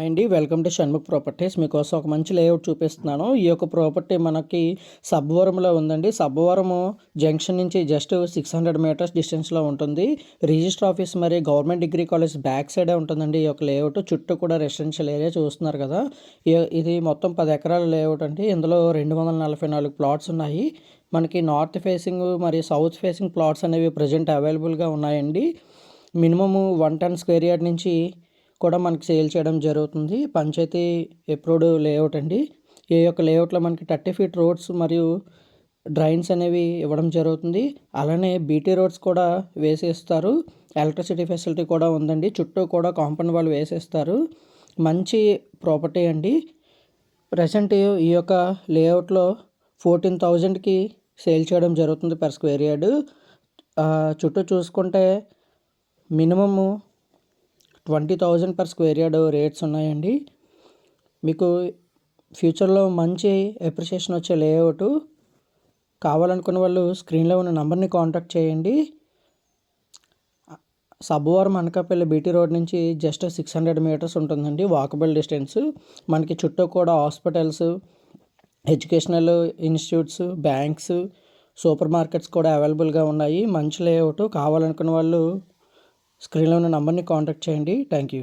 అండి welcome to Shanmukh properties. మీకోసం ఒక మంచి లేఅవుట్ చూపిస్తున్నాను. ఈ యొక్క ప్రాపర్టీ మనకి సబ్బవరంలో ఉందండి. సబ్బవరము జంక్షన్ నుంచి జస్ట్ 600 మీటర్స్ డిస్టెన్స్లో ఉంటుంది. రిజిస్టర్ ఆఫీస్ మరి గవర్నమెంట్ డిగ్రీ కాలేజ్ బ్యాక్ సైడే ఉంటుందండి ఈ యొక్క లేఅవుట్. చుట్టూ కూడా రెసిడెన్షియల్ ఏరియా చూస్తున్నారు కదా. ఇది మొత్తం 10 ఎకరాల లేఅవుట్ అండి. ఇందులో 244 ప్లాట్స్ ఉన్నాయి. మనకి నార్త్ ఫేసింగ్ మరియు సౌత్ ఫేసింగ్ ప్లాట్స్ అనేవి ప్రజెంట్ అవైలబుల్గా ఉన్నాయండి. మినిమము 110 స్క్వేర్ యార్డ్ నుంచి కూడా మనకి సేల్ చేయడం జరుగుతుంది. పంచాయతీ అప్రూవ్డ్ లేఅవుట్ అండి. ఈ యొక్క లేఅవుట్లో మనకి 30 ఫీట్ రోడ్స్ మరియు డ్రైన్స్ అనేవి ఇవ్వడం జరుగుతుంది. అలానే బీటీ రోడ్స్ కూడా వేసేస్తారు. ఎలక్ట్రిసిటీ ఫెసిలిటీ కూడా ఉందండి. చుట్టూ కూడా కాంపౌండ్ వాళ్ళు వేసేస్తారు. మంచి ప్రాపర్టీ అండి. ప్రజెంట్ ఈ యొక్క లేఅవుట్లో 14,000కి సేల్ చేయడం జరుగుతుంది పర్ స్క్వేర్ యార్డ్. చుట్టూ చూసుకుంటే minimum 20,000 per square yard rates ఉన్నాయండి. మీకు ఫ్యూచర్లో మంచి అప్రిషియేషన్ వచ్చే లేఅవుట్ కావాలనుకున్న వాళ్ళు స్క్రీన్లో ఉన్న నెంబర్ని కాంటాక్ట్ చేయండి. సబ్బవరం అనకాపల్లి బీటీ రోడ్ నుంచి జస్ట్ 600 మీటర్స్ ఉంటుందండి వాకబుల్ డిస్టెన్స్. మనకి చుట్టూ కూడా hospitals, educational institutes, banks, super markets కూడా అవైలబుల్గా ఉన్నాయి. మంచి లేఅవుట్ కావాలనుకున్న వాళ్ళు స్క్రీన్లో ఉన్న నెంబర్ని కాంటాక్ట్ చేయండి. Thank you.